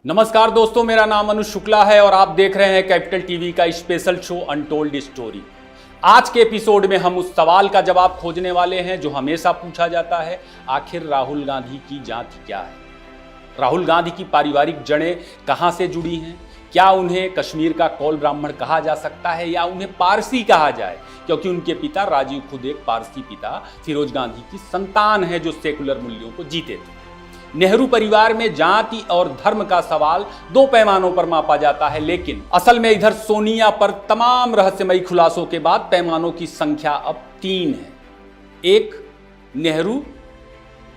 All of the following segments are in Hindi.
नमस्कार दोस्तों, मेरा नाम अनुज शुक्ला है और आप देख रहे हैं कैपिटल टीवी का स्पेशल शो अनटोल्ड स्टोरी। आज के एपिसोड में हम उस सवाल का जवाब खोजने वाले हैं जो हमेशा पूछा जाता है, आखिर राहुल गांधी की जाति क्या है। राहुल गांधी की पारिवारिक जड़ें कहां से जुड़ी हैं? क्या उन्हें कश्मीर का कौल ब्राह्मण कहा जा सकता है या उन्हें पारसी कहा जाए, क्योंकि उनके पिता राजीव खुद एक पारसी पिता फिरोज गांधी की संतान है जो सेकुलर मूल्यों को जीते थे। नेहरू परिवार में जाति और धर्म का सवाल दो पैमानों पर मापा जाता है, लेकिन असल में इधर सोनिया पर तमाम रहस्यमयी खुलासों के बाद पैमानों की संख्या अब 3 है। एक नेहरू,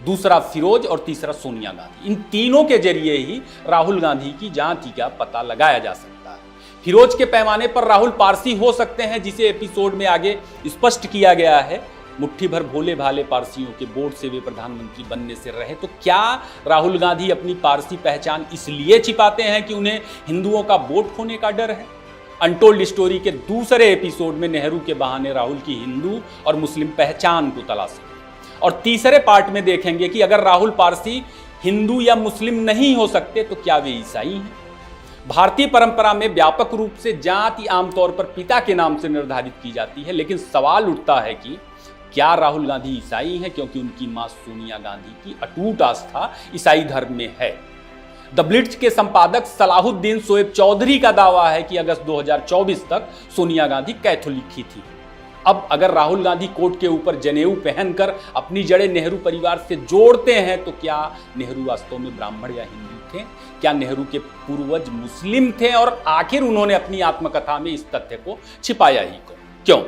दूसरा फिरोज और तीसरा सोनिया गांधी। इन तीनों के जरिए ही राहुल गांधी की जाति का पता लगाया जा सकता है। फिरोज के पैमाने पर राहुल पारसी हो सकते हैं, जिसे एपिसोड में आगे स्पष्ट किया गया है। मुट्ठी भर भोले भाले पारसियों के बोर्ड से वे प्रधानमंत्री बनने से रहे, तो क्या राहुल गांधी अपनी पारसी पहचान इसलिए छिपाते हैं कि उन्हें हिंदुओं का वोट खोने का डर है? अनटोल्ड स्टोरी के दूसरे एपिसोड में नेहरू के बहाने राहुल की हिंदू और मुस्लिम पहचान को तलाशेंगे और तीसरे पार्ट में देखेंगे कि अगर राहुल पारसी, हिंदू या मुस्लिम नहीं हो सकते तो क्या वे ईसाई हैं। भारतीय परंपरा में व्यापक रूप से जाति आमतौर पर पिता के नाम से निर्धारित की जाती है, लेकिन सवाल उठता है कि क्या राहुल गांधी ईसाई हैं, क्योंकि उनकी मां सोनिया गांधी की अटूट आस्था ईसाई धर्म में है। द ब्लिट्ज के संपादक सलाहुद्दीन शोएब चौधरी का दावा है कि अगस्त 2024 तक सोनिया गांधी कैथोलिक ही थी। अब अगर राहुल गांधी कोट के ऊपर जनेऊ पहनकर अपनी जड़ें नेहरू परिवार से जोड़ते हैं, तो क्या नेहरू वास्तव में ब्राह्मण या हिंदू थे? क्या नेहरू के पूर्वज मुस्लिम थे? और आखिर उन्होंने अपनी आत्मकथा में इस तथ्य को छिपाया ही क्यों?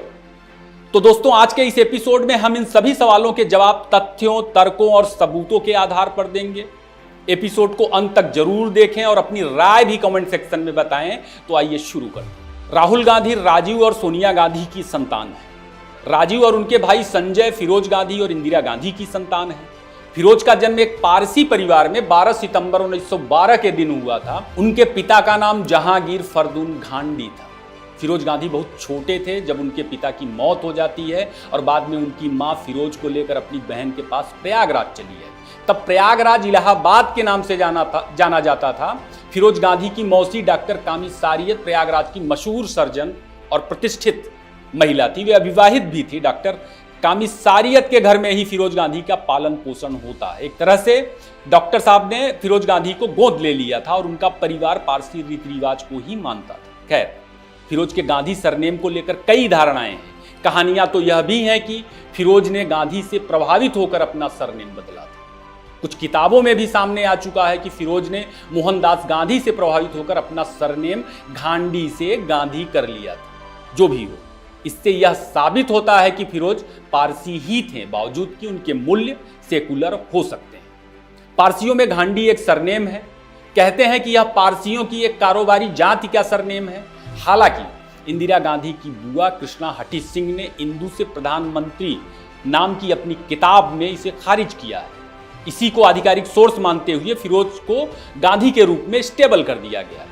तो दोस्तों, आज के इस एपिसोड में हम इन सभी सवालों के जवाब तथ्यों, तर्कों और सबूतों के आधार पर देंगे। एपिसोड को अंत तक जरूर देखें और अपनी राय भी कमेंट सेक्शन में बताएं। तो आइए शुरू करते हैं। राहुल गांधी राजीव और सोनिया गांधी की संतान है। राजीव और उनके भाई संजय फिरोज गांधी और इंदिरा गांधी की संतान है। फिरोज का जन्म एक पारसी परिवार में 12 सितंबर 1912 के दिन हुआ था। उनके पिता का नाम जहांगीर फरदून घांडी था। फिरोज गांधी बहुत छोटे थे जब उनके पिता की मौत हो जाती है और बाद में उनकी मां फिरोज को लेकर अपनी बहन के पास प्रयागराज चली है। तब प्रयागराज इलाहाबाद के नाम से जाना जाता था। फिरोज गांधी की मौसी डॉक्टर कामी सारियत प्रयागराज की मशहूर सर्जन और प्रतिष्ठित महिला थी। वे अविवाहित भी थी। डॉक्टर कामी सारियत के घर में ही फिरोज गांधी का पालन पोषण होता है। एक तरह से डॉक्टर साहब ने फिरोज गांधी को गोद ले लिया था और उनका परिवार पारसी रीति रिवाज को ही मानता था। खैर, फिरोज के गांधी सरनेम को लेकर कई धारणाएं हैं। कहानियां तो यह भी हैं कि फिरोज ने गांधी से प्रभावित होकर अपना सरनेम बदला था। कुछ किताबों में भी सामने आ चुका है कि फिरोज ने मोहनदास गांधी से प्रभावित होकर अपना सरनेम घांडी से गांधी कर लिया था। जो भी हो, इससे यह साबित होता है कि फिरोज पारसी ही थे, बावजूद कि उनके मूल्य सेकुलर हो सकते हैं। पारसियों में घांडी एक सरनेम है। कहते हैं कि यह पारसियों की एक कारोबारी जाति का सरनेम है। हालांकि इंदिरा गांधी की बुआ कृष्णा हठी सिंह ने इंदू से प्रधानमंत्री नाम की अपनी किताब में इसे खारिज किया है। इसी को आधिकारिक सोर्स मानते हुए फिरोज को गांधी के रूप में स्टेबल कर दिया गया है।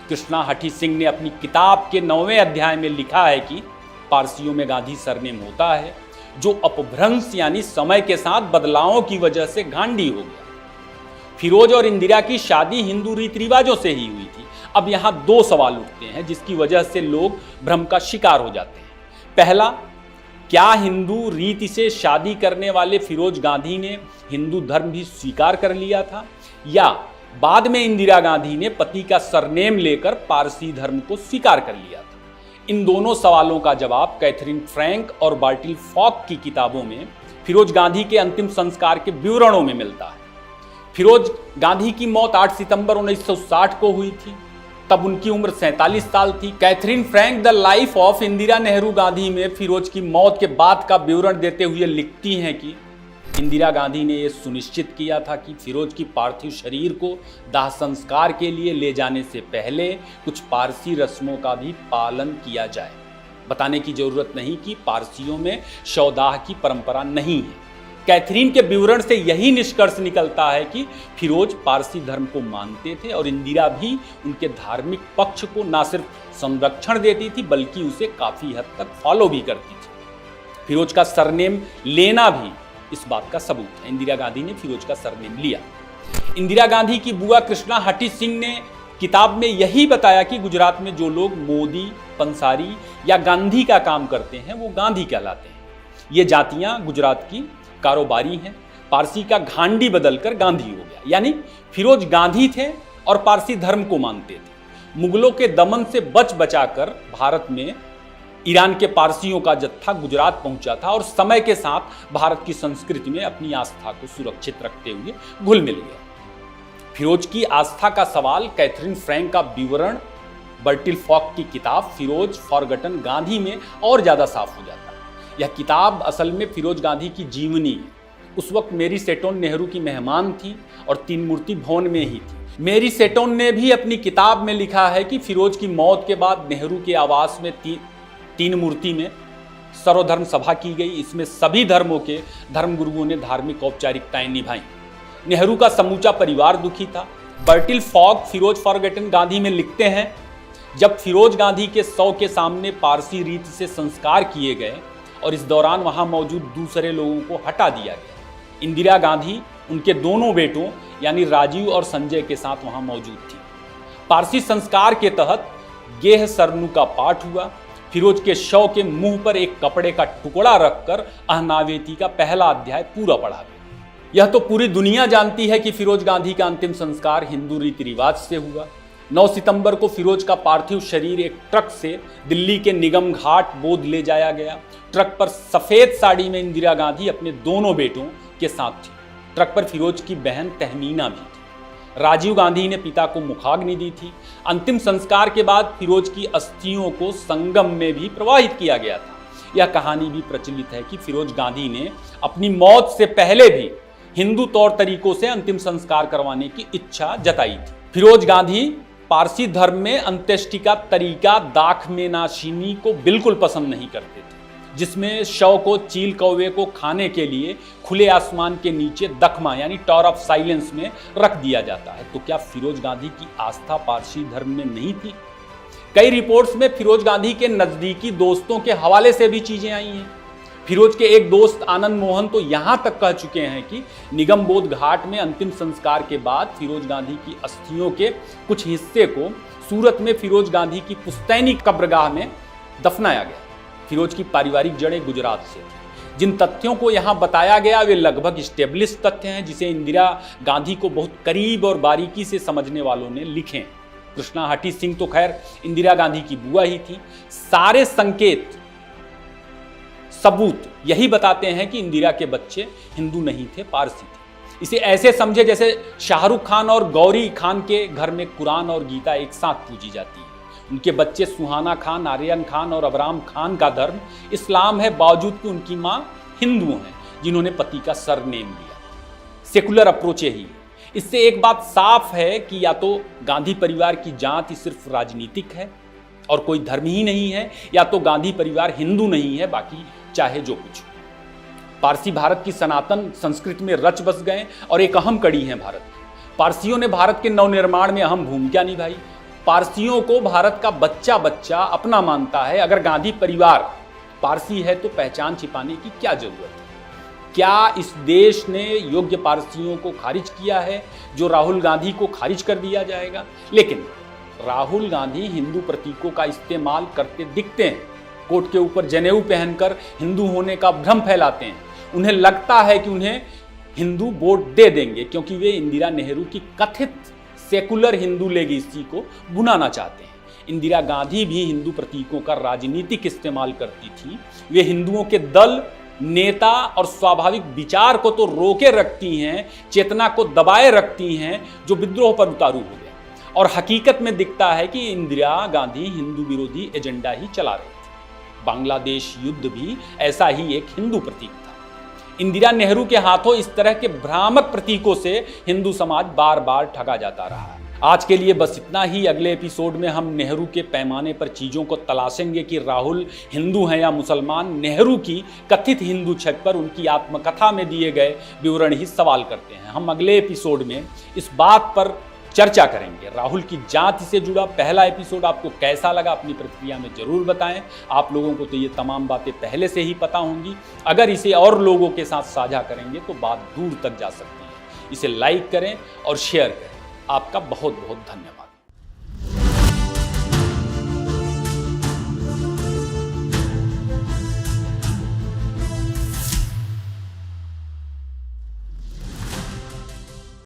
कृष्णा हठी सिंह ने अपनी किताब के 9वें अध्याय में लिखा है कि पारसियों में गांधी सरनेम होता है, जो अपभ्रंश यानी समय के साथ बदलावों की वजह से गांधी हो गया। फिरोज और इंदिरा की शादी हिंदू रीति रिवाजों से ही हुई थी। अब यहाँ दो सवाल उठते हैं जिसकी वजह से लोग भ्रम का शिकार हो जाते हैं। पहला, क्या हिंदू रीति से शादी करने वाले फिरोज गांधी ने हिंदू धर्म भी स्वीकार कर लिया था, या बाद में इंदिरा गांधी ने पति का सरनेम लेकर पारसी धर्म को स्वीकार कर लिया था? इन दोनों सवालों का जवाब कैथरीन फ्रैंक और बार्टिल फॉक की किताबों में फिरोज गांधी के अंतिम संस्कार के विवरणों में मिलता है। फिरोज गांधी की मौत 8 सितंबर 1960 को हुई थी। तब उनकी उम्र 47 साल थी। Katherine Frank the life of Indira Nehru Gandhi में फिरोज की मौत के बाद का विवरण देते हुए लिखती हैं कि इंदिरा गांधी ने यह सुनिश्चित किया था कि फिरोज की पार्थिव शरीर को दाह संस्कार के लिए ले जाने से पहले कुछ पारसी रस्मों का भी पालन किया जाए। बताने की जरूरत नहीं कि पारसियों में शवदाह की परंपरा नहीं है। कैथरीन के विवरण से यही निष्कर्ष निकलता है कि फिरोज पारसी धर्म को मानते थे और इंदिरा भी उनके धार्मिक पक्ष को न सिर्फ संरक्षण देती थी बल्कि उसे काफी हद तक फॉलो भी करती थी। फिरोज का सरनेम लेना भी इस बात का सबूत है। इंदिरा गांधी ने फिरोज का सरनेम लिया। इंदिरा गांधी की बुआ कृष्णा हटी सिंह ने किताब में यही बताया कि गुजरात में जो लोग मोदी, पंसारी या गांधी का काम करते हैं वो गांधी कहलाते हैं। ये जातियां गुजरात की कारोबारी हैं। पारसी का घांडी बदलकर गांधी हो गया, यानी फिरोज गांधी थे और पारसी धर्म को मानते थे। मुगलों के दमन से बच बचाकर भारत में ईरान के पारसियों का जत्था गुजरात पहुंचा था और समय के साथ भारत की संस्कृति में अपनी आस्था को सुरक्षित रखते हुए घुल मिल गया। फिरोज की आस्था का सवाल कैथरीन फ्रैंक का विवरण बर्टिल फॉक की किताब फिरोज फॉरगटन गांधी में और ज्यादा साफ हो जाता है। यह किताब असल में फिरोज गांधी की जीवनी है। उस वक्त मेरी सेटोन नेहरू की मेहमान थी और तीन मूर्ति भवन में ही थी। मेरी सेटोन ने भी अपनी किताब में लिखा है कि फिरोज की मौत के बाद नेहरू के आवास में तीन मूर्ति में सर्वधर्म सभा की गई। इसमें सभी धर्मों के धर्मगुरुओं ने धार्मिक औपचारिकताएं निभाई। नेहरू का समूचा परिवार दुखी था। Bertil Falk Feroze forgotten Gandhi में लिखते हैं, जब फिरोज गांधी के 100 के सामने पारसी रीति से संस्कार किए गए और इस दौरान वहां मौजूद दूसरे लोगों को हटा दिया गया। इंदिरा गांधी उनके दोनों बेटों यानी राजीव और संजय के साथ वहां मौजूद थी। पारसी संस्कार के तहत गेह सरनु का पाठ हुआ। फिरोज के शव के मुंह पर एक कपड़े का टुकड़ा रखकर अहनावेती का पहला अध्याय पूरा पढ़ा गया। यह तो पूरी दुनिया जानती है कि फिरोज गांधी का अंतिम संस्कार हिंदू रीति रिवाज से हुआ। 9 सितंबर को फिरोज का पार्थिव शरीर एक ट्रक से दिल्ली के निगम घाट बोध ले जाया गया। ट्रक पर सफेद साड़ी में इंदिरा गांधी अपने दोनों बेटों के साथ थी। ट्रक पर फिरोज की बहन तहमीना भी थी। राजीव गांधी ने पिता को मुखाग्नि दी थी। अंतिम संस्कार के बाद फिरोज की अस्थियों को संगम में भी प्रवाहित किया गया था। यह कहानी भी प्रचलित है कि फिरोज गांधी ने अपनी मौत से पहले भी हिंदू तौर तरीकों से अंतिम संस्कार करवाने की इच्छा जताई थी। फिरोज गांधी पारसी धर्म में अंत्येष्टि का तरीका दाख में नाशीनी को बिल्कुल पसंद नहीं करते थे, जिसमें शव को चील कौवे को खाने के लिए खुले आसमान के नीचे दखमा यानी टॉर ऑफ साइलेंस में रख दिया जाता है। तो क्या फिरोज गांधी की आस्था पारसी धर्म में नहीं थी? कई रिपोर्ट्स में फिरोज गांधी के नजदीकी दोस्तों के हवाले से भी चीजें आई हैं। फिरोज के एक दोस्त आनंद मोहन तो यहां तक कह चुके हैं कि निगमबोध घाट में अंतिम संस्कार के बाद फिरोज गांधी की अस्थियों के कुछ हिस्से को सूरत में फिरोज गांधी की पुश्तैनी कब्रगाह में दफनाया गया। फिरोज की पारिवारिक जड़ें गुजरात से थी। जिन तथ्यों को यहाँ बताया गया वे लगभग स्टेब्लिश तथ्य हैं, जिसे इंदिरा गांधी को बहुत करीब और बारीकी से समझने वालों ने लिखे। कृष्णा हटी सिंह तो खैर इंदिरा गांधी की बुआ ही थी। सारे संकेत सबूत यही बताते हैं कि इंदिरा के बच्चे हिंदू नहीं थे, पारसी थे। इसे ऐसे समझे जैसे शाहरुख खान और गौरी खान के घर में कुरान और गीता एक साथ पूजी जाती है। उनके बच्चे सुहाना खान, आर्यन खान और अबराम खान का धर्म इस्लाम है, बावजूद कि उनकी मां हिंदू हैं जिन्होंने पति का सरनेम लिया। सेकुलर अप्रोच यही है। इससे एक बात साफ है कि या तो गांधी परिवार की जाति सिर्फ राजनीतिक है और कोई धर्म ही नहीं है, या तो गांधी परिवार हिंदू नहीं है, बाकी चाहे जो कुछ। पारसी भारत की सनातन संस्कृति में रच बस गए और एक अहम कड़ी है भारत। पारसियों ने भारत के नवनिर्माण में अहम भूमिका निभाई। पारसियों को भारत का बच्चा बच्चा अपना मानता है। अगर गांधी परिवार पारसी है तो पहचान छिपाने की क्या जरूरत है? क्या इस देश ने योग्य पारसियों को खारिज किया है जो राहुल गांधी को खारिज कर दिया जाएगा? लेकिन राहुल गांधी हिंदू प्रतीकों का इस्तेमाल करते दिखते हैं। कोट के ऊपर जनेऊ पहनकर हिंदू होने का भ्रम फैलाते हैं। उन्हें लगता है कि उन्हें हिंदू वोट दे देंगे क्योंकि वे इंदिरा नेहरू की कथित सेकुलर हिंदू लेगेसी को भुनाना चाहते हैं। इंदिरा गांधी भी हिंदू प्रतीकों का राजनीतिक इस्तेमाल करती थी। वे हिंदुओं के दल, नेता और स्वाभाविक विचार को तो रोके रखती हैं, चेतना को दबाए रखती हैं, जो विद्रोह पर उतारू हो गया। और हकीकत में दिखता है कि इंदिरा गांधी हिंदू विरोधी एजेंडा ही चला रही थी। बांग्लादेश युद्ध भी ऐसा ही एक हिंदू प्रतीक था। इंदिरा नेहरू के हाथों इस तरह के भ्रामक प्रतीकों से हिंदू समाज बार बार ठगा जाता रहा। आज के लिए बस इतना ही। अगले एपिसोड में हम नेहरू के पैमाने पर चीजों को तलाशेंगे कि राहुल हिंदू हैं या मुसलमान। नेहरू की कथित हिंदू छत पर उनकी आत्मकथा में दिए गए विवरण ही सवाल करते हैं। हम अगले एपिसोड में इस बात पर चर्चा करेंगे। राहुल की जाति से जुड़ा पहला एपिसोड आपको कैसा लगा? अपनी प्रतिक्रिया में जरूर बताएं। आप लोगों को तो ये तमाम बातें पहले से ही पता होंगी। अगर इसे और लोगों के साथ साझा करेंगे तो बात दूर तक जा सकती है। इसे लाइक करें और शेयर करें। आपका बहुत बहुत धन्यवाद।